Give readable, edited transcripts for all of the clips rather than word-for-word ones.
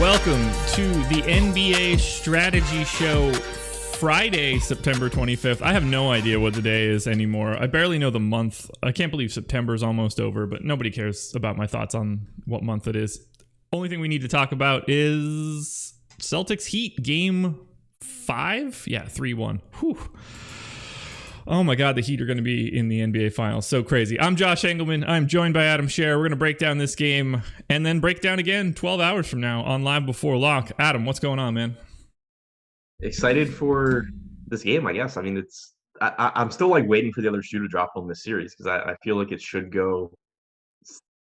welcome to the NBA Strategy Show, Friday, September 25th. I have no idea what the day is anymore. I barely know the month. I can't believe September's almost over, but nobody cares about my thoughts on what month it is. Only thing we need to talk about is Celtics-Heat Game 5? Yeah, 3-1. Whew. Oh my God, the Heat are going to be in the NBA Finals. So crazy. I'm Josh Engleman. I'm joined by Adam Scherer. We're going to break down this game and then break down again 12 hours from now on Live Before Lock. Adam, what's going on, man? Excited for this game, I guess. I mean, I'm still like waiting for the other shoe to drop on this series because I feel like it should go,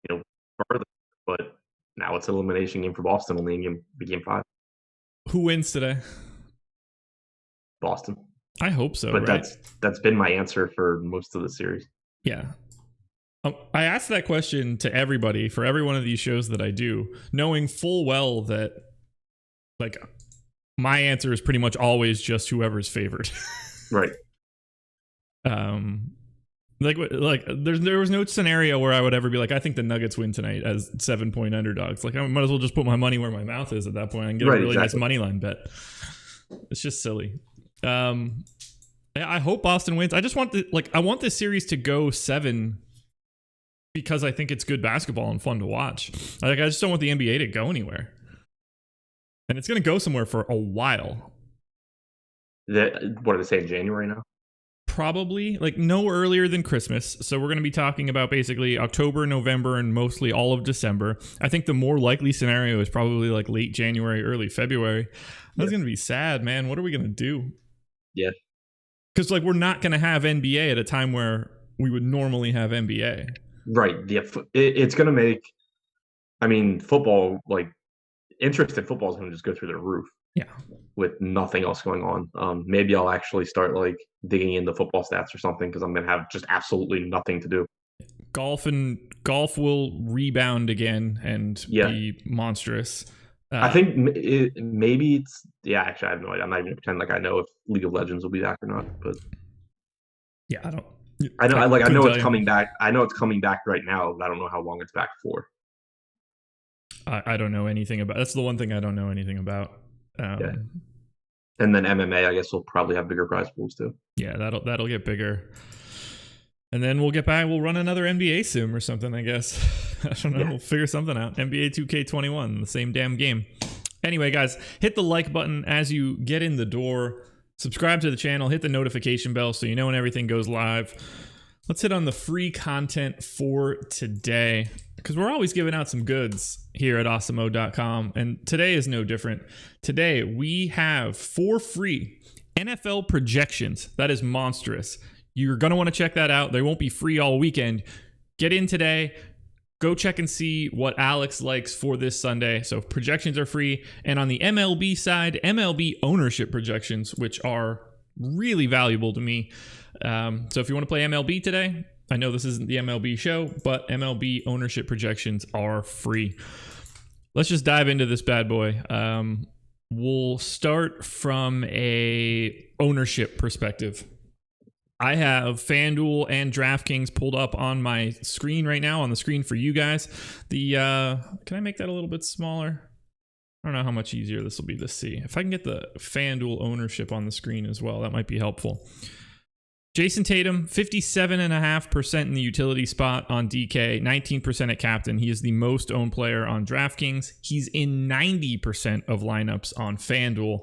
further. But now it's an elimination game for Boston, only in game 5. Who wins today? Boston. I hope so. But right? that's been my answer for most of the series. Yeah. I asked that question to everybody for every one of these shows that I do, knowing full well that like my answer is pretty much always just whoever's favored. Right. Like there was no scenario where I would ever be like, I think the Nuggets win tonight as 7-point underdogs. Like I might as well just put my money where my mouth is at that point and get a really nice money line bet. It's just silly. I hope Boston wins. I just want I want this series to go 7 because I think it's good basketball and fun to watch. I just don't want the NBA to go anywhere. And it's going to go somewhere for a while. What are they saying, January now? Probably no earlier than Christmas. So we're going to be talking about basically October, November, and mostly all of December. I think the more likely scenario is probably late January, early February. That's going to be sad, man. What are we going to do? Yeah. Because we're not going to have NBA at a time where we would normally have NBA. Right. Yeah. It's going to make, football, interest in football is going to just go through the roof. Yeah. With nothing else going on. Maybe I'll actually start digging into football stats or something because I'm going to have just absolutely nothing to do. Golf will rebound again and be monstrous. I think maybe it's actually I have no idea. I'm not even gonna pretend I know if League of Legends will be back or not. But yeah, I know I know it's coming back. I know it's coming back right now, but I don't know how long it's back for. I don't know anything about. That's the one thing I don't know anything about. Yeah. And then MMA, I guess, will probably have bigger prize pools too. Yeah, that'll get bigger. And then we'll get back. We'll run another NBA sim or something, I guess. I don't know. Yeah. We'll figure something out. NBA 2K21, the same damn game. Anyway, guys, hit the like button as you get in the door. Subscribe to the channel. Hit the notification bell so you know when everything goes live. Let's hit on the free content for today because we're always giving out some goods here at Awesemo.com. And today is no different. Today, we have for free NFL projections. That is monstrous. You're going to want to check that out. They won't be free all weekend. Get in today. Go check and see what Alex likes for this Sunday. So projections are free. And on the MLB side, MLB ownership projections, which are really valuable to me. So if you want to play MLB today, I know this isn't the MLB show, but MLB ownership projections are free. Let's just dive into this bad boy. We'll start from a ownership perspective. I have FanDuel and DraftKings pulled up on my screen right now, on the screen for you guys. Can I make that a little bit smaller? I don't know how much easier this will be to see. If I can get the FanDuel ownership on the screen as well, that might be helpful. Jason Tatum, 57.5% in the utility spot on DK, 19% at captain. He is the most owned player on DraftKings. He's in 90% of lineups on FanDuel.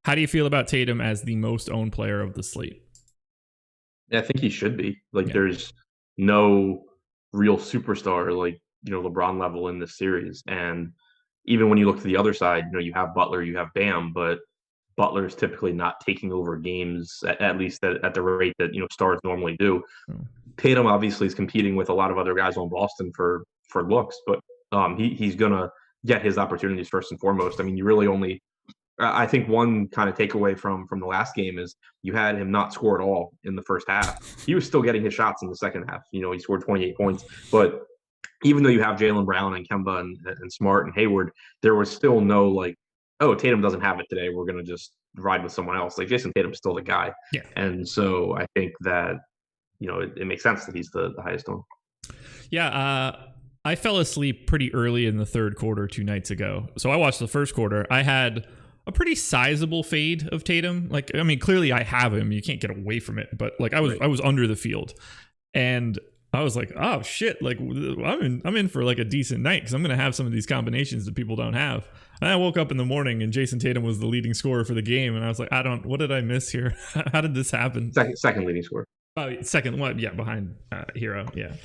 How do you feel about Tatum as the most owned player of the slate? I think he should be. There's no real superstar LeBron level in this series. And even when you look to the other side, you have Butler, you have Bam, but Butler is typically not taking over games, at least at the rate that stars normally do. Tatum obviously is competing with a lot of other guys on Boston for looks, but he's gonna get his opportunities first and foremost. You really only. I think one kind of takeaway from the last game is you had him not score at all in the first half. He was still getting his shots in the second half. He scored 28 points. But even though you have Jaylen Brown and Kemba and Smart and Hayward, there was still no Tatum doesn't have it today. We're going to just ride with someone else. Jason Tatum's still the guy. Yeah. And so I think that, it makes sense that he's the highest owned. Yeah. I fell asleep pretty early in the third quarter 2 nights ago. So I watched the first quarter. I had a pretty sizable fade of Tatum. Like, I mean, clearly I have him. You can't get away from it. But like I was under the field. And I was like, oh shit, like I'm in for like a decent night because I'm going to have some of these combinations that people don't have. And I woke up in the morning and Jason Tatum was the leading scorer for the game. And I was like, what did I miss here? How did this happen? Second leading scorer. Second one, yeah, behind Hero, yeah.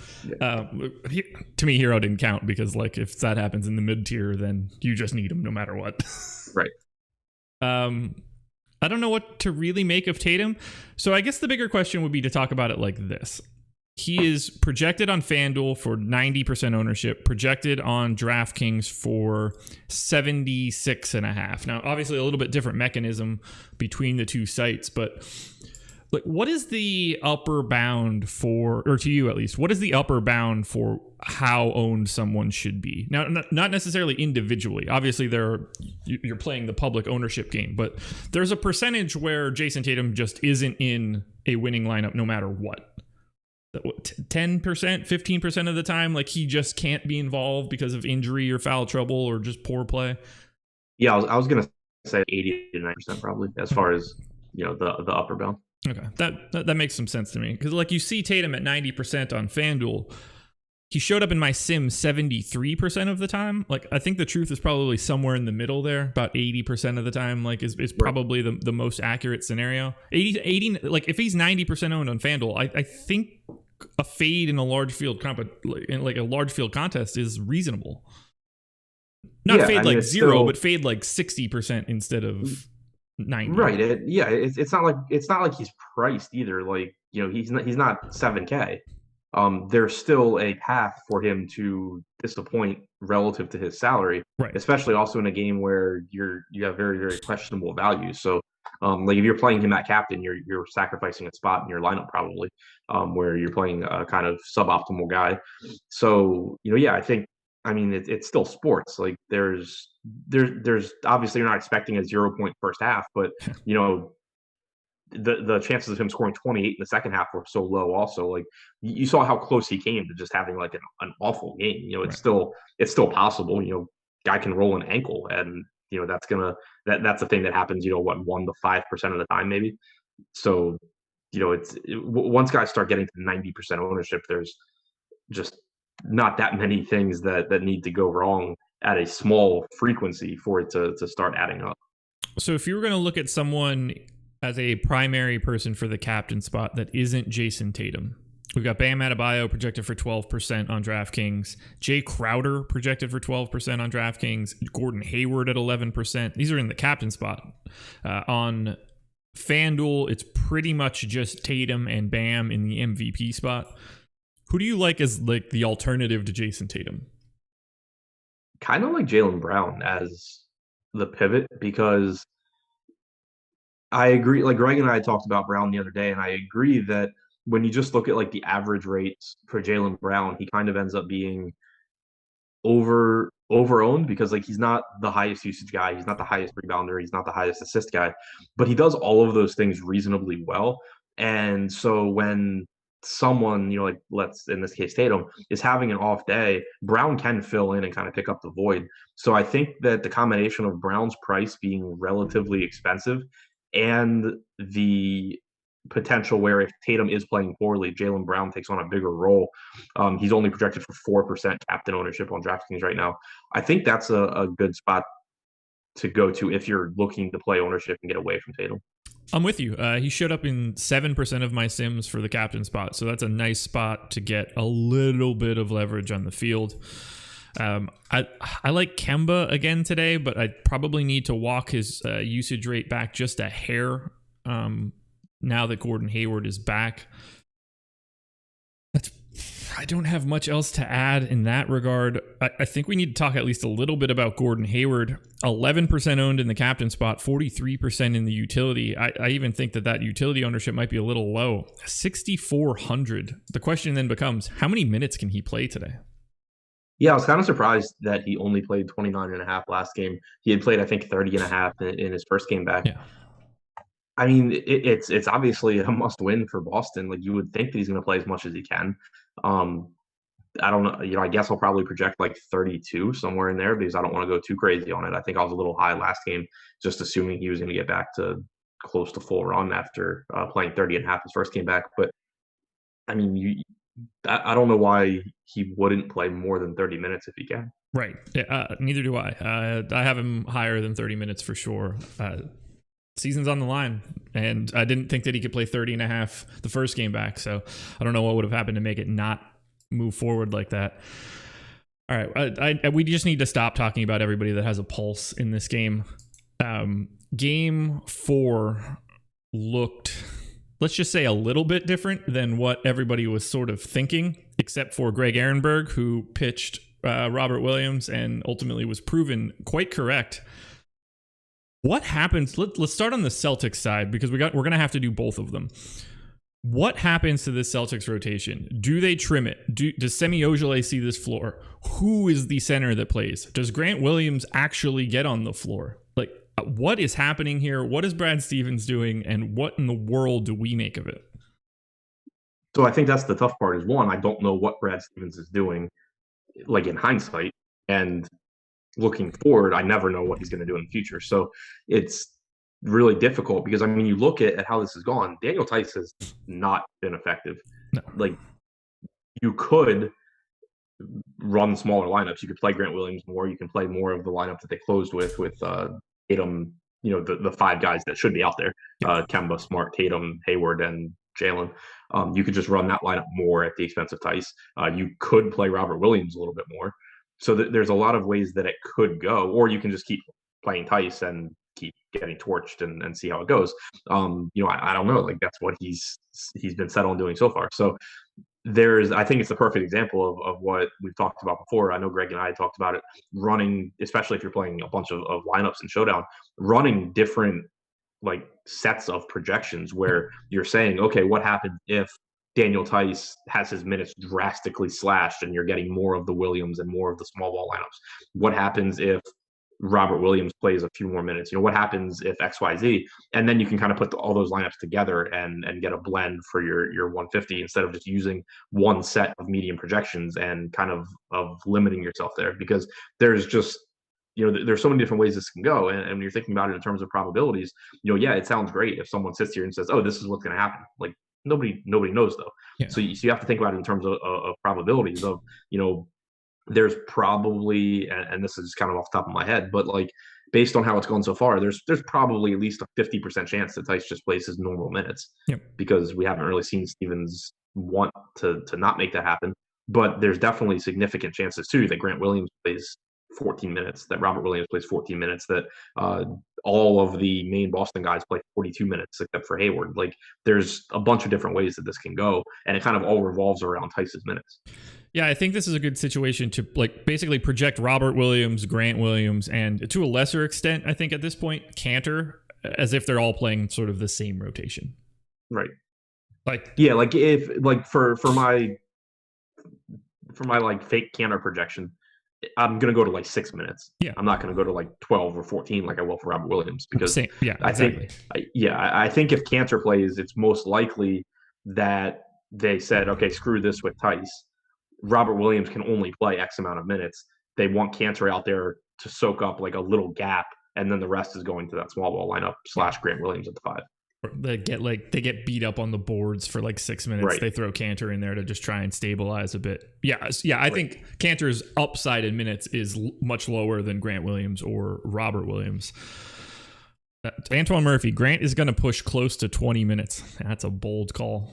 To me, Hero didn't count because, like, if that happens in the mid tier, then you just need him no matter what. Right. I don't know what to really make of Tatum. So I guess the bigger question would be to talk about it like this. He is projected on FanDuel for 90% ownership, projected on DraftKings for 76.5. Now, obviously, a little bit different mechanism between the two sites, but like, what is the upper bound for, or to you at least, what is the upper bound for how owned someone should be? Now, not necessarily individually. Obviously, you're playing the public ownership game, but there's a percentage where Jason Tatum just isn't in a winning lineup no matter what. 10%, 15% of the time, like he just can't be involved because of injury or foul trouble or just poor play. Yeah, I was gonna say 80 to 90% probably as far as the upper bound. Okay, that makes some sense to me because like you see Tatum at 90% on FanDuel. He showed up in my sim 73% of the time. Like I think the truth is probably somewhere in the middle there, about 80% of the time. Like is probably the most accurate scenario. 80 like if he's 90% owned on FanDuel, I think a fade in a large field like a large field contest is reasonable. Not fade like zero, but fade like 60% instead of 90. Right. It's not like he's priced either. Like he's not 7K. There's still a path for him to disappoint relative to his salary, right? Especially also in a game where you have very, very questionable values. So, like if you're playing him at captain, you're sacrificing a spot in your lineup probably, where you're playing a kind of suboptimal guy. So, I mean, it's still sports. Like there's obviously you're not expecting a 0-point first half, but the chances of him scoring 28 in the second half were so low also. Like you saw how close he came to just having like an awful game. It's still possible. Guy can roll an ankle and that's a thing that happens 1 to 5% of the time maybe. So once guys start getting to 90% ownership, there's just not that many things that need to go wrong at a small frequency for it to start adding up. So if you were going to look at someone as a primary person for the captain spot that isn't Jason Tatum, we've got Bam Adebayo projected for 12% on DraftKings, Jay Crowder projected for 12% on DraftKings, Gordon Hayward at 11%. These are in the captain spot. On FanDuel, it's pretty much just Tatum and Bam in the MVP spot. Who do you like as like the alternative to Jason Tatum? Kind of like Jaylen Brown as the pivot, because I agree. Like Greg and I talked about Brown the other day, and I agree that when you just look at like the average rates for Jaylen Brown, he kind of ends up being over-owned because like he's not the highest usage guy, he's not the highest rebounder, he's not the highest assist guy, but he does all of those things reasonably well. And so when someone, like let's in this case Tatum is having an off day, Brown can fill in and kind of pick up the void. So I think that the combination of Brown's price being relatively expensive and the potential where if Tatum is playing poorly, Jaylen Brown takes on a bigger role. He's only projected for 4% captain ownership on DraftKings right now. I think that's a good spot to go to if you're looking to play ownership and get away from Tatum. I'm with you. He showed up in 7% of my sims for the captain spot, so that's a nice spot to get a little bit of leverage on the field. I like Kemba again today, but I probably need to walk his usage rate back just a hair now that Gordon Hayward is back. I don't have much else to add in that regard. I think we need to talk at least a little bit about Gordon Hayward. 11% owned in the captain spot, 43% in the utility. I even think that utility ownership might be a little low. 6,400. The question then becomes, how many minutes can he play today? Yeah, I was kind of surprised that he only played 29 and a half last game. He had played, I think, 30 and a half in his first game back. Yeah. I mean, it's obviously a must win for Boston. Like you would think that he's going to play as much as he can. I don't know. I guess I'll probably project like 32 somewhere in there because I don't want to go too crazy on it. I think I was a little high last game, just assuming he was going to get back to close to full run after playing 30 and a half his first game back. But I mean, I don't know why he wouldn't play more than 30 minutes if he can. Right. Neither do I. I have him higher than 30 minutes for sure. Season's on the line, and I didn't think that he could play 30 and a half the first game back. So I don't know what would have happened to make it not move forward like that. All right. We just need to stop talking about everybody that has a pulse in this game. Game 4 looked, let's just say, a little bit different than what everybody was sort of thinking, except for Greg Ehrenberg, who pitched Robert Williams and ultimately was proven quite correct. What happens? Let's start on the Celtics side, because we're going to have to do both of them. What happens to this Celtics rotation? Do they trim it? Does Semi Ojeleye see this floor? Who is the center that plays? Does Grant Williams actually get on the floor? Like, what is happening here? What is Brad Stevens doing? And what in the world do we make of it? So I think that's the tough part is, one, I don't know what Brad Stevens is doing, like in hindsight. And looking forward, I never know what he's going to do in the future. So it's really difficult because, I mean, you look at how this has gone. Daniel Theis has not been effective. No. Like, you could run smaller lineups. You could play Grant Williams more. You can play more of the lineup that they closed with Tatum, the 5 guys that should be out there, Kemba, Smart, Tatum, Hayward, and Jalen. You could just run that lineup more at the expense of Theis. You could play Robert Williams a little bit more. So there's a lot of ways that it could go, or you can just keep playing Theis and keep getting torched and see how it goes. I don't know. Like, that's what he's been set on doing so far. So I think it's the perfect example of what we've talked about before. I know Greg and I talked about it, running, especially if you're playing a bunch of lineups in Showdown, running different like sets of projections where you're saying, okay, what happens if Daniel Theis has his minutes drastically slashed and you're getting more of the Williams and more of the small ball lineups? What happens if Robert Williams plays a few more minutes? What happens if XYZ? And then you can kind of put all those lineups together and get a blend for your 150 instead of just using one set of medium projections and kind of limiting yourself there, because there's just, there's so many different ways this can go. And when you're thinking about it in terms of probabilities, it sounds great if someone sits here and says, oh, this is what's going to happen. Like, nobody knows though. Yeah. So you have to think about it in terms of probabilities of, there's probably, and this is kind of off the top of my head, but like based on how it's gone so far, there's probably at least a 50% chance that Theis just plays his normal minutes. Yep. Because we haven't really seen Stevens want to not make that happen. But there's definitely significant chances too that Grant Williams plays 14 minutes, that Robert Williams plays 14 minutes, that all of the main Boston guys play 42 minutes except for Hayward. Like, there's a bunch of different ways that this can go, and it kind of all revolves around Theis's minutes. Yeah, I think this is a good situation to like basically project Robert Williams, Grant Williams, and to a lesser extent, I think at this point, Cantor, as if they're all playing sort of the same rotation. Right. Like, yeah, like if like for my like fake Cantor projection, I'm going to go to like 6 minutes. Yeah. I'm not going to go to like 12 or 14 like I will for Robert Williams, because exactly. I think if Cantor plays, it's most likely that they said, okay, screw this with Theis. Robert Williams can only play X amount of minutes. They want Cantor out there to soak up like a little gap, and then the rest is going to that small ball lineup / Grant Williams at the 5. They get beat up on the boards for like 6 minutes. Right. They throw Cantor in there to just try and stabilize a bit. Yeah. I think Cantor's upside in minutes is much lower than Grant Williams or Robert Williams. Antoine Murphy, Grant is going to push close to 20 minutes. That's a bold call.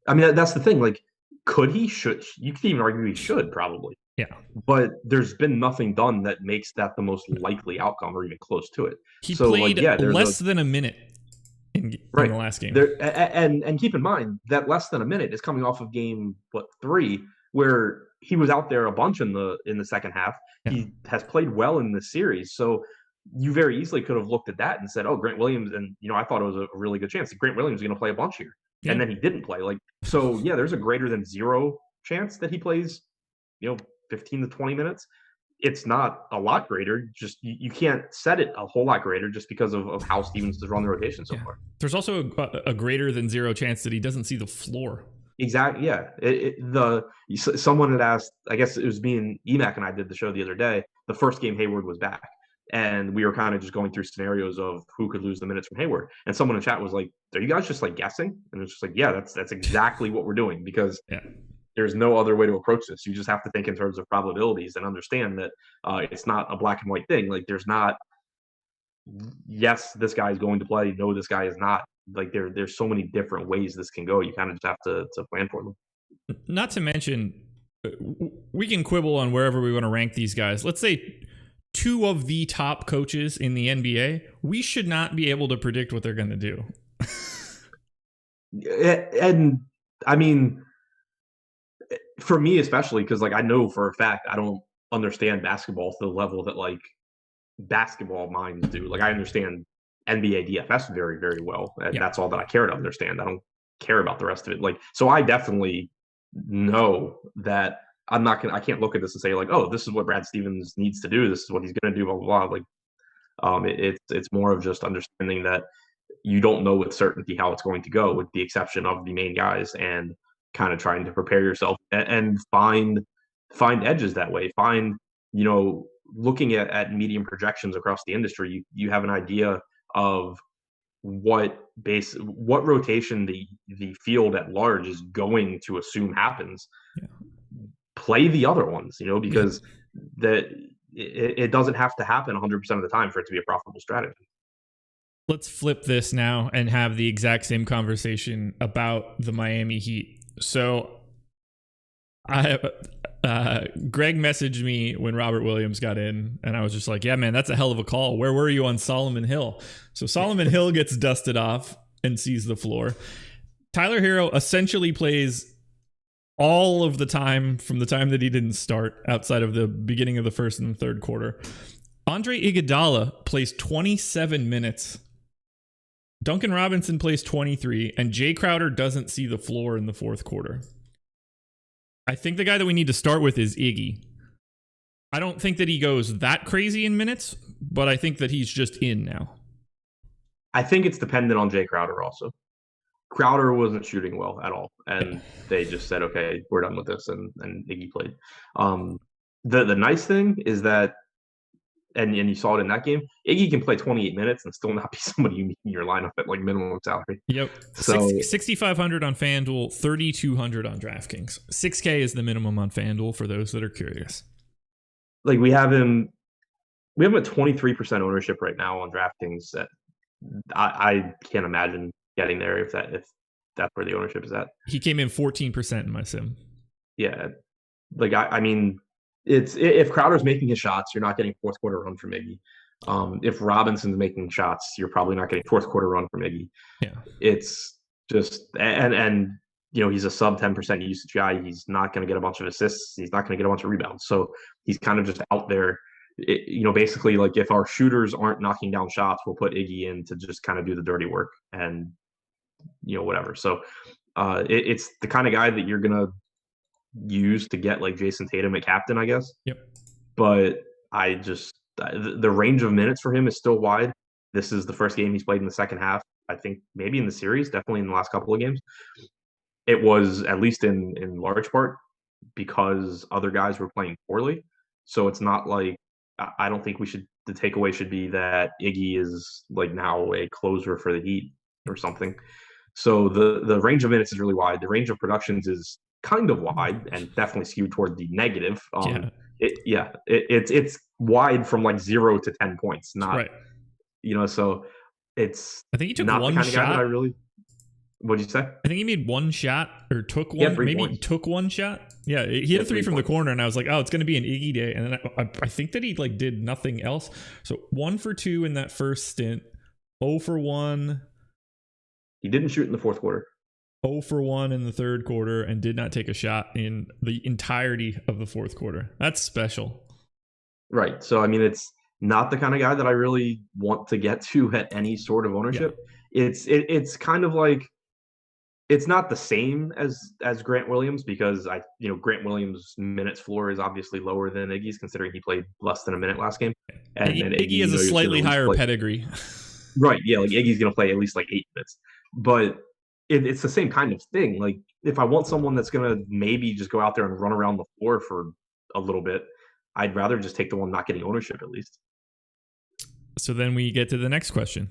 I mean, that's the thing. Like, could he? Should you could even argue he should probably. Yeah. But there's been nothing done that makes that the most likely outcome or even close to it. He played less than a minute in the last game. And keep in mind that less than a minute is coming off of game 3, where he was out there a bunch in the second half. Yeah. He has played well in this series, so you very easily could have looked at that and said, "Oh, Grant Williams," and I thought it was a really good chance that Grant Williams is going to play a bunch here, and then he didn't play. Like, so, there's a greater than 0 chance that he plays, 15 to 20 minutes. It's not a lot greater. Just you can't set it a whole lot greater just because of how Stevens has run the rotation so far. There's also a greater than 0 chance that he doesn't see the floor. Exactly. Yeah. Someone had asked. I guess it was me and Emac and I did the show the other day. The first game Hayward was back, and we were kind of just going through scenarios of who could lose the minutes from Hayward. And someone in chat was like, "Are you guys just like guessing?" And it's just like, "Yeah, that's exactly what we're doing because Yeah. there's no other way to approach this. You just have to think in terms of probabilities and understand that it's not a black and white thing. Like there's not, yes, this guy is going to play. No, this guy is not. Like there's so many different ways this can go. You kind of just have to plan for them. Not to mention, we can quibble on wherever we want to rank these guys. Let's say two of the top coaches in the NBA, we should not be able to predict what they're going to do. And I mean, for me especially, because like I know for a fact I don't understand basketball to the level that like basketball minds do. Like I understand NBA DFS very, very well, and that's all that I care to understand. I don't care about the rest of it. Like, so I definitely know that I can't look at this and say like, oh, this is what Brad Stevens needs to do. This is what he's going to do. Blah blah blah. Like, it's more of just understanding that you don't know with certainty how it's going to go, with the exception of the main guys, and kind of trying to prepare yourself and find edges that way. Find, looking at medium projections across the industry, you have an idea of what rotation the field at large is going to assume happens. Yeah. Play the other ones, because it doesn't have to happen 100% of the time for it to be a profitable strategy. Let's flip this now and have the exact same conversation about the Miami Heat. So Greg messaged me when Robert Williams got in, and I was just like, yeah, man, that's a hell of a call. Where were you on Solomon Hill? So Solomon Hill gets dusted off and sees the floor. Tyler Hero essentially plays all of the time from the time that he didn't start, outside of the beginning of the first and the third quarter. Andre Iguodala plays 27 minutes. Duncan Robinson plays 23, and Jay Crowder doesn't see the floor in the fourth quarter. I think the guy that we need to start with is Iggy. I don't think that he goes that crazy in minutes, but I think that he's just in now. I think it's dependent on Jay Crowder also. Crowder wasn't shooting well at all, and they just said, okay, we're done with this, and Iggy played. The nice thing is that, and you saw it in that game, Iggy can play 28 minutes and still not be somebody you need in your lineup at like minimum salary. Yep. So 6,500 on FanDuel, 3,200 on DraftKings. 6K is the minimum on FanDuel for those that are curious. Like we have him at 23% ownership right now on DraftKings. I can't imagine getting there if that's where the ownership is at. He came in 14% in my sim. Yeah. Like I mean, if Crowder's making his shots, you're not getting fourth quarter run from Iggy. If Robinson's making shots, you're probably not getting fourth quarter run from Iggy. Yeah. It's just, and he's a sub 10% usage guy. He's not going to get a bunch of assists. He's not going to get a bunch of rebounds. So he's kind of just out there. Basically, like if our shooters aren't knocking down shots, we'll put Iggy in to just kind of do the dirty work and whatever. So it's the kind of guy that you're gonna use to get like Jason Tatum at captain, I guess. Yep. But the range of minutes for him is still wide. This is the first game he's played in the second half. I think maybe in the series, definitely in the last couple of games. It was at least in large part because other guys were playing poorly. So it's not like, I don't think the takeaway should be that Iggy is like now a closer for the Heat or something. So the range of minutes is really wide. The range of productions is kind of wide and definitely skewed toward the negative. It's wide from like 0 to 10 points, not right. So it's, I think he took not one the kind shot. of guy that I really. What'd you say? I think he made one shot or took one. Maybe points. He took one shot. Yeah, he had a three from the corner, and I was like, oh, it's going to be an Iggy day. And then I think that he like did nothing else. So 1 for 2 in that first stint, 0 for 1. He didn't shoot in the fourth quarter. 0 for 1 in the third quarter, and did not take a shot in the entirety of the fourth quarter. That's special. Right. So, I mean, it's not the kind of guy that I really want to get to at any sort of ownership. Yeah. It's kind of like, it's not the same as Grant Williams because Grant Williams' minutes floor is obviously lower than Iggy's, considering he played less than a minute last game. And Iggy has a slightly higher pedigree. Right, yeah, like Iggy's going to play at least like 8 minutes. But it's the same kind of thing. Like if I want someone that's going to maybe just go out there and run around the floor for a little bit, I'd rather just take the one not getting ownership at least. So then we get to the next question.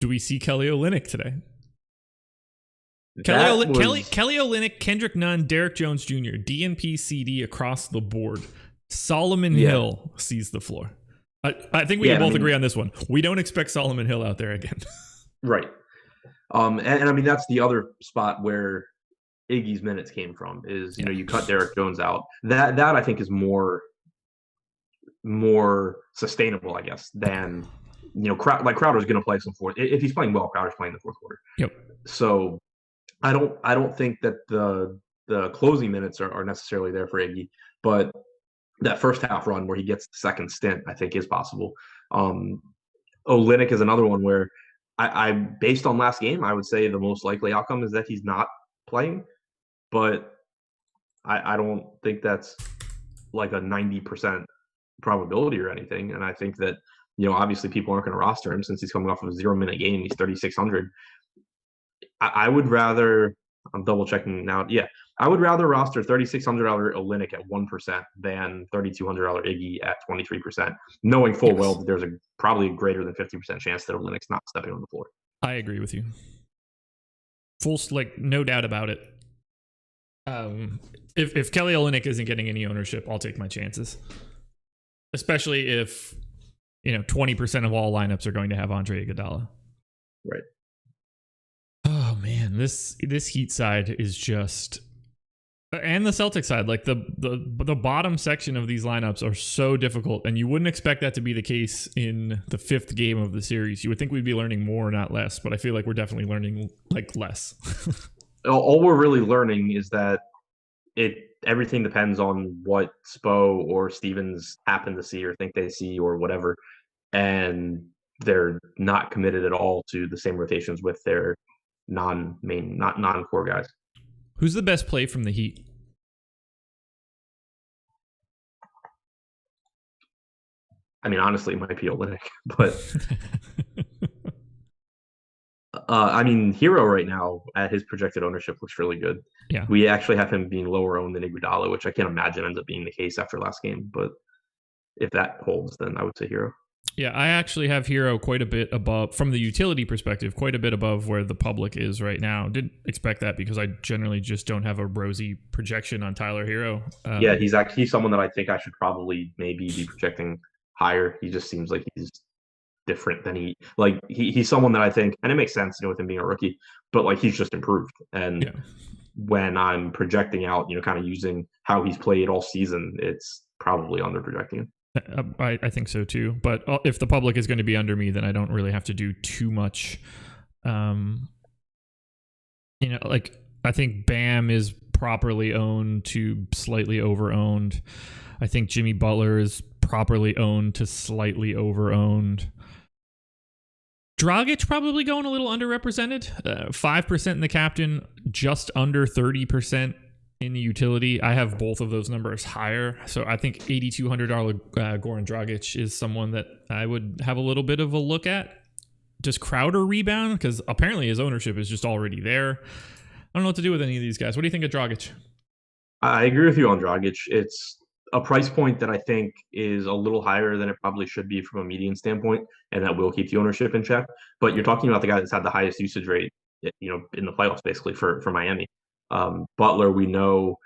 Do we see Kelly Olynyk today? Kelly Olynyk, Kendrick Nunn, Derek Jones Jr., DNP CD across the board. Solomon Hill sees the floor. I think we can both agree on this one. We don't expect Solomon Hill out there again. Right. And I mean, that's the other spot where Iggy's minutes came from is, you cut Derek Jones out. That I think is more sustainable, I guess, than, Crowder's going to play some fourth. If he's playing well, Crowder's playing the fourth quarter. Yep. So I don't think that the closing minutes are necessarily there for Iggy, but that first half run where he gets the second stint, I think is possible. Olynyk is another one where I based on last game, I would say the most likely outcome is that he's not playing, but I don't think that's like a 90% probability or anything. And I think that, obviously people aren't going to roster him since he's coming off of a 0-minute game. He's 3,600. I would rather, I'm double checking now. Yeah, I would rather roster $3,600 Olynyk at 1% than $3,200 Iggy at 23%, knowing full well that there's probably a greater than 50% chance that Olynyk's not stepping on the floor. I agree with you. No doubt about it. If Kelly Olynyk isn't getting any ownership, I'll take my chances. Especially if, 20% of all lineups are going to have Andre Iguodala. Right. Oh man, this Heat side is just, and the Celtics side, like the bottom section of these lineups are so difficult, and you wouldn't expect that to be the case in the fifth game of the series. You would think we'd be learning more, not less, but I feel like we're definitely learning less. All we're really learning is that everything depends on what Spo or Stevens happen to see or think they see or whatever, and they're not committed at all to the same rotations with their non-core guys. Who's the best play from the Heat? I mean, honestly, it might be Olynyk, but I mean, Hero right now at his projected ownership looks really good. Yeah, we actually have him being lower owned than Iguodala, which I can't imagine ends up being the case after last game. But if that holds, then I would say Hero. Yeah, I actually have Hero quite a bit above, from the utility perspective, quite a bit above where the public is right now. Didn't expect that because I generally just don't have a rosy projection on Tyler Hero. Yeah, he's someone that I think I should probably maybe be projecting higher. He just seems like he's different than he's someone that I think, and it makes sense, with him being a rookie, but he's just improved. And when I'm projecting out, kind of using how he's played all season, it's probably under projecting him. I think so too. But if the public is going to be under me, then I don't really have to do too much. I think Bam is properly owned to slightly over-owned. I think Jimmy Butler is properly owned to slightly over-owned. Dragic probably going a little underrepresented. 5% in the captain, just under 30% in the utility. I have both of those numbers higher. So I think $8,200 Goran Dragic is someone that I would have a little bit of a look at. Does Crowder rebound? Because apparently his ownership is just already there. I don't know what to do with any of these guys. What do you think of Dragic? I agree with you on Dragic. It's a price point that I think is a little higher than it probably should be from a median standpoint, and that will keep the ownership in check. But you're talking about the guy that's had the highest usage rate, in the playoffs, basically for Miami. Butler, we know,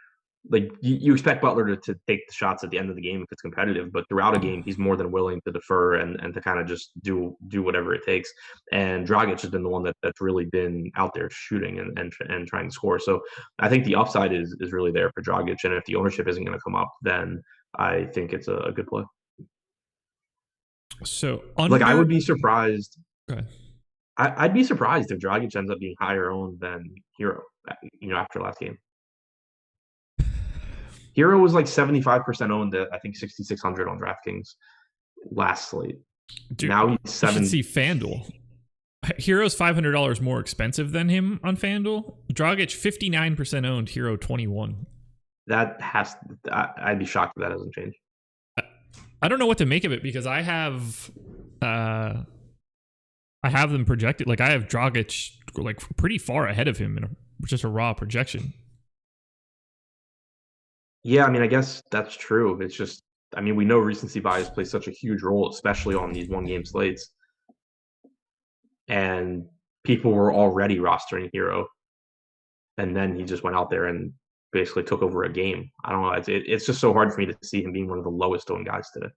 you expect Butler to take the shots at the end of the game if it's competitive, but throughout a game, he's more than willing to defer and to kind of just do whatever it takes. And Dragic has been the one that's really been out there shooting and trying to score. So I think the upside is really there for Dragic. And if the ownership isn't going to come up, then I think it's a good play. So I would be surprised. Go ahead. I'd be surprised if Dragic ends up being higher owned than Hero, after last game. Hero was 75% owned at, I think, 6,600 on DraftKings last slate. Dude, now he's 7. You should see FanDuel. Hero's $500 more expensive than him on FanDuel. Dragic 59% owned, Hero 21. I'd be shocked if that doesn't change. I don't know what to make of it because I have them projected. I have Dragic pretty far ahead of him in a just a raw projection. Yeah, I mean, I guess that's true. It's just, I mean, we know recency bias plays such a huge role, especially on these one-game slates. And people were already rostering Hero, and then he just went out there and basically took over a game. I don't know. It's just so hard for me to see him being one of the lowest owned guys today.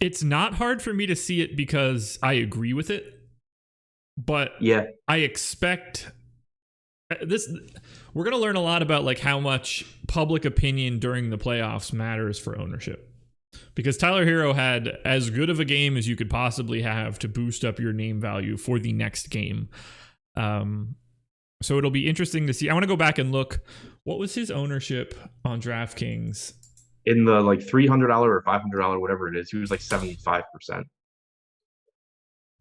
It's not hard for me to see it because I agree with it, but yeah, I expect this. We're going to learn a lot about like how much public opinion during the playoffs matters for ownership, because Tyler Hero had as good of a game as you could possibly have to boost up your name value for the next game. So it'll be interesting to see. I want to go back and look. What was his ownership on DraftKings? In the like $300 or $500, whatever it is, he was like 75%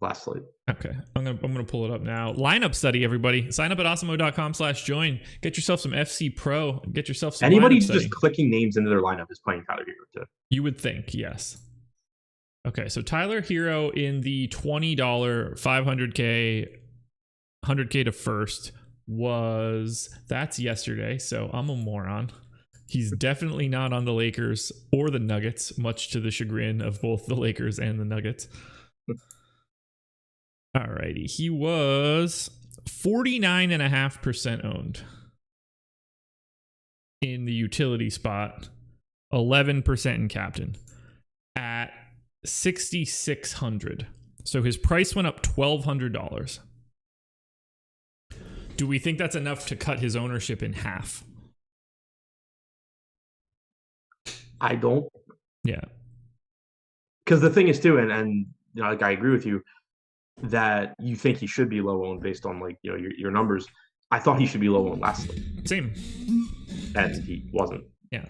last slate. Okay, I'm gonna pull it up now. Lineup study, everybody. Sign up at awesemo.com/join. Get yourself some FC Pro. Get yourself some. Anybody who's just clicking names into their lineup is playing Tyler Hero too. You would think, yes. Okay, so Tyler Hero in the $20 500K, 100K to first that's yesterday. So I'm a moron. He's definitely not on the Lakers or the Nuggets, much to the chagrin of both the Lakers and the Nuggets. Alrighty, he was 49.5% owned in the utility spot, 11% in captain at 6,600. So his price went up $1,200. Do we think that's enough to cut his ownership in half? I don't. Yeah. Because the thing is too, and you know, like I agree with you that you think he should be low owned based on like, you know, your numbers. I thought he should be low owned last week. Same. And he wasn't. Yeah.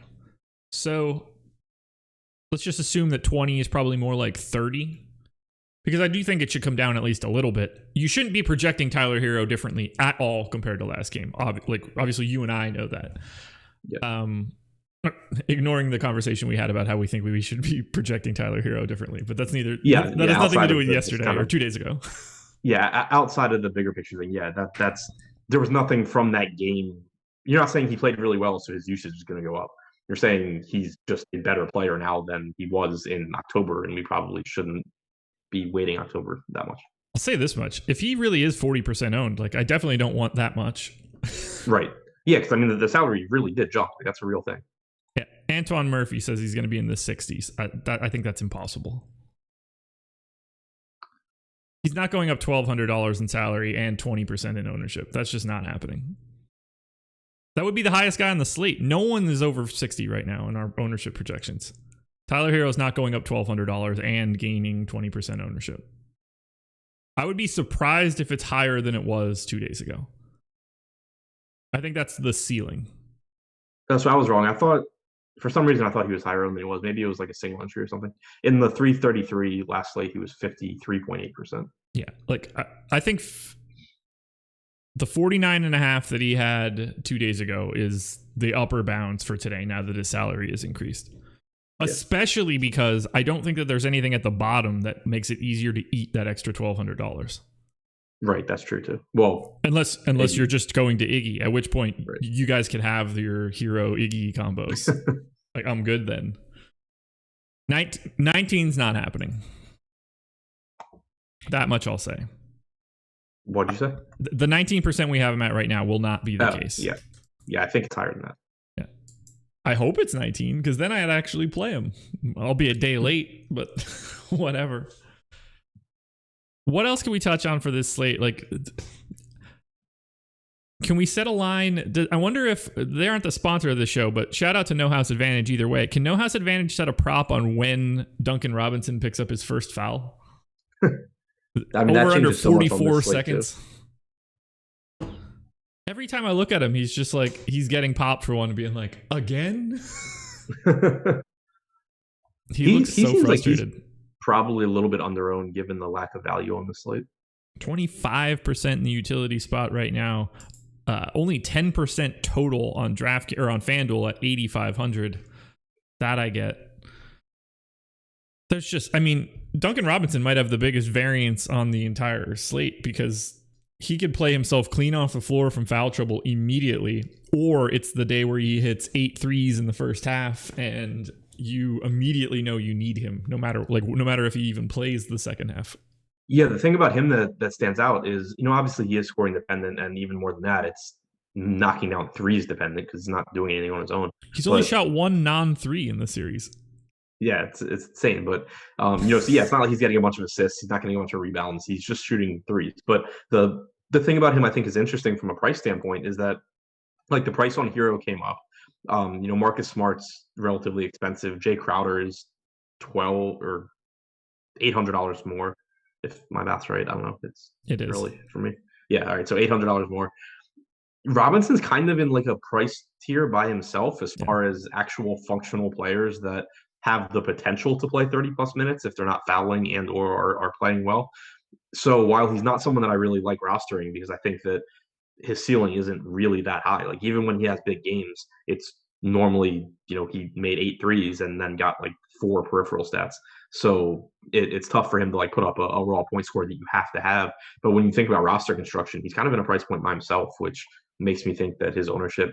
So let's just assume that 20 is probably more like 30. Because I do think it should come down at least a little bit. You shouldn't be projecting Tyler Hero differently at all compared to last game. Obviously, you and I know that. Yeah. Ignoring the conversation we had about how we think we should be projecting Tyler Hero differently, but that's neither. Yeah, that has nothing to do with yesterday or 2 days ago. Yeah, outside of the bigger picture thing, yeah, that's there was nothing from that game. You're not saying he played really well, so his usage is going to go up. You're saying he's just a better player now than he was in October, and we probably shouldn't be waiting October that much. I'll say this much: if he really is 40% owned, like I definitely don't want that much. Right? Yeah, because I mean the salary really did jump. Like, that's a real thing. Yeah, Antoine Murphy says he's going to be in the 60s. I think that's impossible. He's not going up $1,200 in salary and 20% in ownership. That's just not happening. That would be the highest guy on the slate. No one is over 60 right now in our ownership projections. Tyler Hero is not going up $1,200 and gaining 20% ownership. I would be surprised if it's higher than it was 2 days ago. I think that's the ceiling. That's why I was wrong. I thought, for some reason, I thought he was higher than he was. Maybe it was like a single entry or something. In the 333 last slate, he was 53.8%. Yeah, like I think the 49.5 that he had 2 days ago is the upper bounds for today now that his salary is increased. Yeah. Especially because I don't think that there's anything at the bottom that makes it easier to eat that extra $1,200. Right, that's true too. Well, unless you're just going to Iggy, at which point you guys could have your Hero Iggy combos. Like, I'm good then. 19's not happening. That much I'll say. What did you say? The 19% we have him at right now will not be the case. Yeah. Yeah, I think it's higher than that. Yeah. I hope it's 19, because then I'd actually play him. I'll be a day late, but whatever. What else can we touch on for this slate? Like, can we set a line? I wonder if they aren't the sponsor of the show, but shout out to No House Advantage either way. Can No House Advantage set a prop on when Duncan Robinson picks up his first foul? I mean, over under 44 seconds. Every time I look at him, he's just like, he's getting popped for one and being like, again? he looks so frustrated. Like probably a little bit underowned given the lack of value on the slate. 25% in the utility spot right now. Only 10% total on DraftKings or on FanDuel at 8,500. That I get. There's just, I mean, Duncan Robinson might have the biggest variance on the entire slate because he could play himself clean off the floor from foul trouble immediately, or it's the day where he hits 8 threes in the first half and you immediately know you need him no matter if he even plays the second half. Yeah, the thing about him that stands out is, obviously he is scoring dependent, and even more than that, it's knocking down threes dependent because he's not doing anything on his own. He's only shot 1 non-3 in the series. Yeah, it's insane. But so yeah, it's not like he's getting a bunch of assists. He's not getting a bunch of rebounds. He's just shooting threes. But the thing about him I think is interesting from a price standpoint is that like the price on Hero came up. Marcus Smart's relatively expensive. Jay Crowder is $1,200 or $800 more. If my math's right, I don't know. It is early for me. Yeah, all right. So $800 more. Robinson's kind of in like a price tier by himself as far as actual functional players that have the potential to play 30 plus minutes if they're not fouling and or are playing well. So while he's not someone that I really like rostering because I think that his ceiling isn't really that high. Like even when he has big games, it's normally, he made 8 threes and then got like 4 peripheral stats. So it's tough for him to like put up a raw point score that you have to have. But when you think about roster construction, he's kind of in a price point by himself, which makes me think that his ownership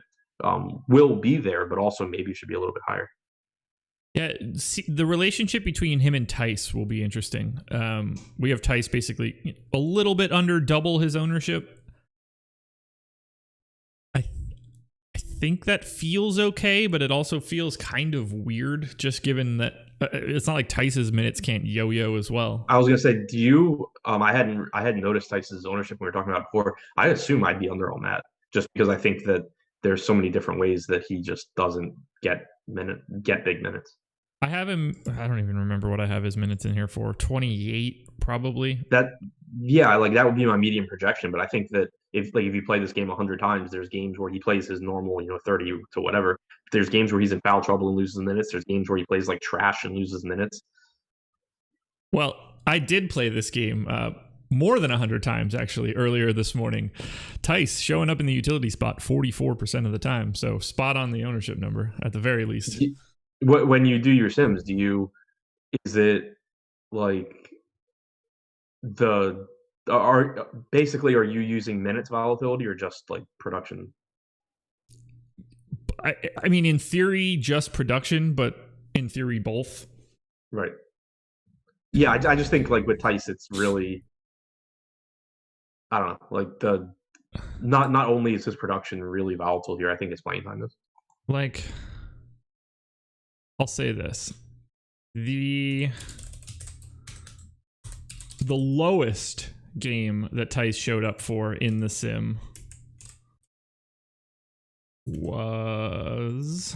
will be there, but also maybe should be a little bit higher. Yeah, see, the relationship between him and Tice will be interesting. We have Tice basically a little bit under double his ownership. I think that feels okay, but it also feels kind of weird, just given that it's not like Tice's minutes can't yo-yo as well. I was gonna say, do you? I hadn't noticed Tice's ownership when we were talking about it before. I assume I'd be under on that, just because I think that there's so many different ways that he just doesn't get big minutes. I have him. I don't even remember what I have his minutes in here for. 28, probably. That would be my medium projection. But I think that if you play this game 100 times, there's games where he plays his normal, 30 to whatever. There's games where he's in foul trouble and loses minutes. There's games where he plays like trash and loses minutes. Well, I did play this game more than 100 times actually earlier this morning. Tice showing up in the utility spot 44% of the time, so spot on the ownership number at the very least. When you do your sims, is it like are you using minutes volatility or just like production? I mean, in theory, just production, but in theory, both. Right. Yeah, I just think like with Tice, it's really, I don't know, like not only is his production really volatile here, I think his playing time is. Like, I'll say this: the lowest game that Tice showed up for in the sim was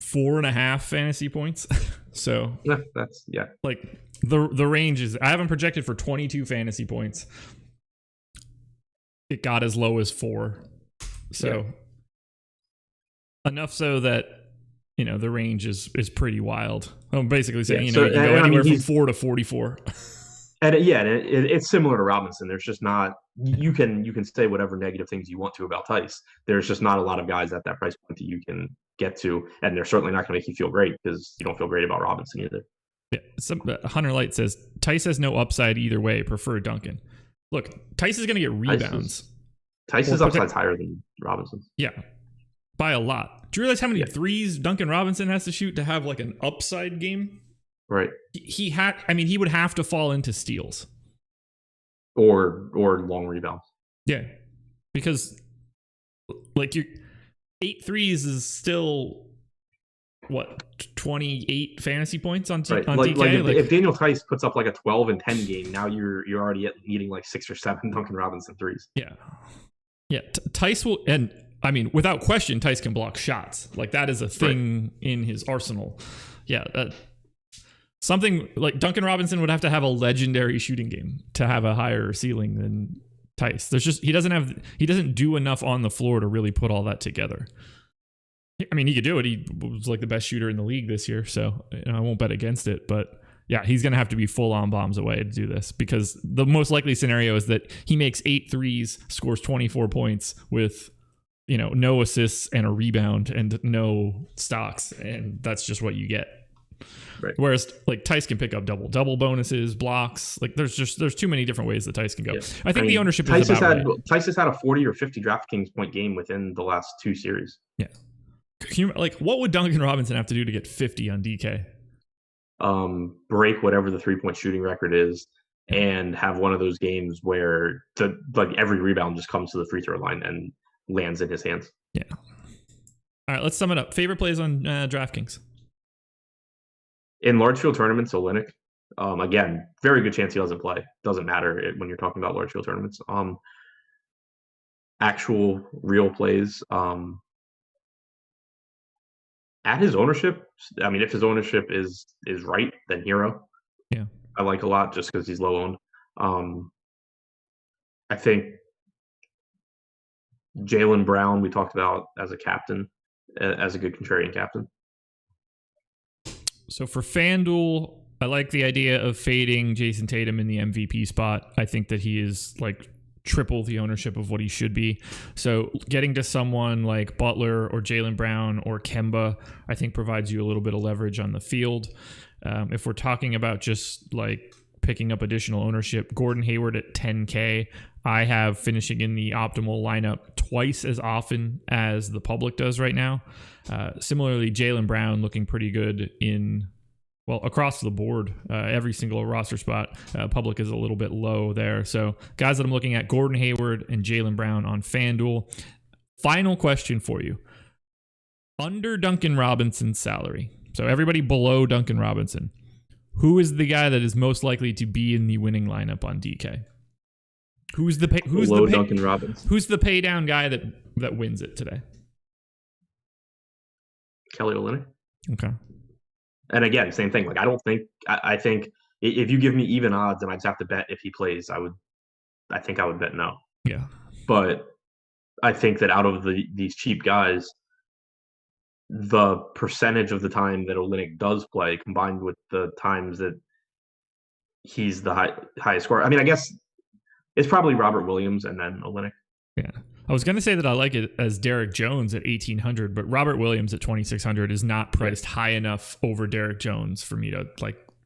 4.5 fantasy points. So that's like the range is, I have him projected for 22 fantasy points. It got as low as 4. So enough so that the range is pretty wild. I'm basically saying you can go anywhere from 4 to 44. And it's similar to Robinson. There's just not, you can say whatever negative things you want to about Tice. There's just not a lot of guys at that price point that you can get to, and they're certainly not going to make you feel great because you don't feel great about Robinson either. Yeah, Hunter Light says Tice has no upside either way. Prefer Duncan. Look, Tice is going to get rebounds. Tice's upside's higher than Robinson's. Yeah, by a lot. Do you realize how many threes Duncan Robinson has to shoot to have like an upside game? Right. He would have to fall into steals or long rebounds. Yeah, because like your 8 threes is still what, 28 fantasy points on right. on like, DK. If Daniel Tice puts up like a 12 and 10 game, now you're already needing like 6 or 7 Duncan Robinson threes. Yeah. Tice will, and I mean, without question, Tice can block shots. Like that is a thing in his arsenal. Yeah. Something like Duncan Robinson would have to have a legendary shooting game to have a higher ceiling than Tice. He doesn't do enough on the floor to really put all that together. I mean, he could do it. He was like the best shooter in the league this year, so I won't bet against it. But yeah, he's going to have to be full on bombs away to do this because the most likely scenario is that he makes 8 threes, scores 24 points with no assists and a rebound and no stocks, and that's just what you get. Right. Whereas like Tice can pick up double bonuses, blocks. Like there's too many different ways that Tice can go. Yeah. I think the ownership is about right. Tice has had a 40 or 50 DraftKings point game within the last 2 series. Yeah. Like what would Duncan Robinson have to do to get 50 on DK? Break whatever the 3-point shooting record is, and have one of those games where every rebound just comes to the free throw line and lands in his hands. Yeah. All right, let's sum it up. Favorite plays on DraftKings? In large field tournaments, Olynyk. Again, very good chance he doesn't play. Doesn't matter when you're talking about large field tournaments. Actual real plays. At his ownership, I mean, if his ownership is right, then Hero. Yeah, I like a lot just because he's low owned. I think Jaylen Brown we talked about as a captain, as a good contrarian captain. So for FanDuel, I like the idea of fading Jason Tatum in the MVP spot. I think that he is like triple the ownership of what he should be. So getting to someone like Butler or Jaylen Brown or Kemba, I think provides you a little bit of leverage on the field. If we're talking about just like picking up additional ownership, Gordon Hayward at 10K, I have finishing in the optimal lineup twice as often as the public does right now. Similarly, Jaylen Brown looking pretty good across the board, every single roster spot. Public is a little bit low there. So guys that I'm looking at, Gordon Hayward and Jaylen Brown on FanDuel. Final question for you. Under Duncan Robinson's salary, so everybody below Duncan Robinson, who is the guy that is most likely to be in the winning lineup on DK? Who's the Duncan Robinson? Who's the pay down guy that wins it today? Kelly Olynyk. Okay. And again, same thing. Like I think if you give me even odds and I just have to bet if he plays, I think I would bet no. Yeah. But I think that out of these cheap guys, the percentage of the time that Olynyk does play combined with the times that he's the highest scorer. I mean, I guess it's probably Robert Williams and then Olynyk. Yeah. I was going to say that I like it as Derek Jones at 1,800, but Robert Williams at 2,600 is not priced high enough over Derek Jones for me to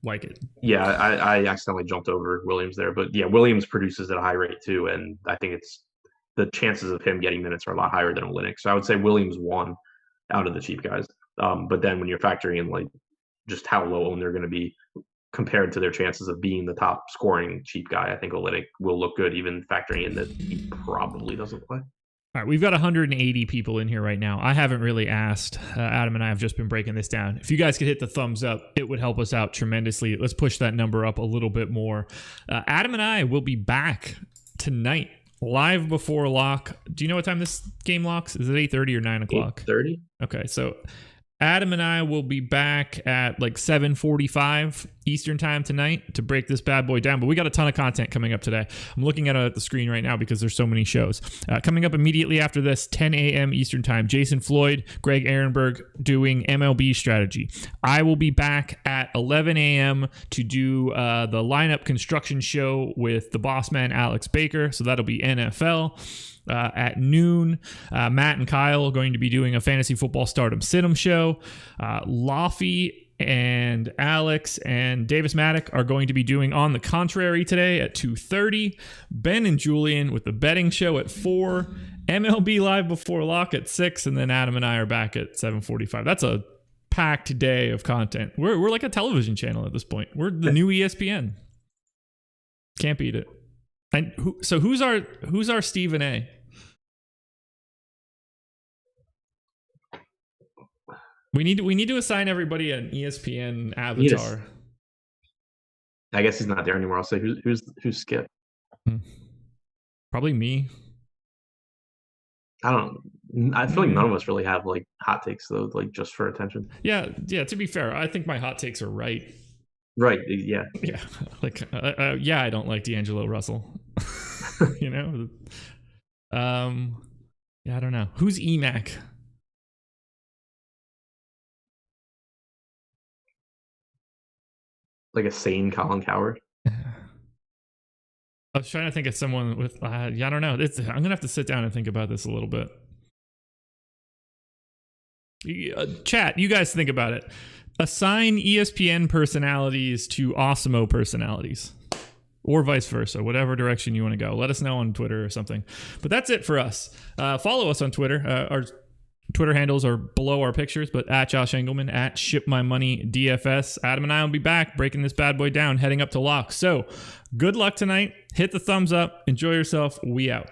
like it. Yeah, I accidentally jumped over Williams there. But yeah, Williams produces at a high rate too, and I think the chances of him getting minutes are a lot higher than Olynyk. So I would say Williams won out of the cheap guys. But then when you're factoring in like just how low owned they're going to be compared to their chances of being the top scoring cheap guy, I think Olynyk will look good, even factoring in that he probably doesn't play. All right, we've got 180 people in here right now. I haven't really asked. Adam and I have just been breaking this down. If you guys could hit the thumbs up, it would help us out tremendously. Let's push that number up a little bit more. Adam and I will be back tonight, live before lock. Do you know what time this game locks? Is it 8:30 or 9 o'clock? 8:30. Okay, so Adam and I will be back at like 7:45 Eastern time tonight to break this bad boy down. But we got a ton of content coming up today. I'm looking at it at the screen right now because there's so many shows. Coming up immediately after this, 10 a.m. Eastern time, Jason Floyd, Greg Ehrenberg doing MLB strategy. I will be back at 11 a.m. to do the lineup construction show with the boss man, Alex Baker. So that'll be NFL. At noon, Matt and Kyle are going to be doing a fantasy football stardom sit-em show. Laffy and Alex and Davis Maddock are going to be doing On the Contrary today at 2:30. Ben and Julian with the betting show at 4. MLB Live Before Lock at 6. And then Adam and I are back at 7:45. That's a packed day of content. We're like a television channel at this point. We're the new ESPN. Can't beat it. And who's our Stephen A? We need to assign everybody an ESPN avatar. I guess he's not there anymore. I'll say who's Skip. Probably me. I feel like none of us really have like hot takes though, like just for attention. Yeah. To be fair, I think my hot takes are right. Right. Yeah. Yeah. Like I don't like D'Angelo Russell. You know. Yeah, I don't know. Who's EMAC? Like a sane Colin Cowherd. I was trying to think of someone with I don't know. I'm gonna have to sit down and think about this a little bit. Chat, you guys think about it. Assign ESPN personalities to Awesemo personalities. Or vice versa, whatever direction you want to go. Let us know on Twitter or something. But that's it for us. Follow us on Twitter. Our Twitter handles are below our pictures, but at Josh Engleman, at ShipMyMoneyDFS. Adam and I will be back breaking this bad boy down, heading up to lock. So good luck tonight. Hit the thumbs up. Enjoy yourself. We out.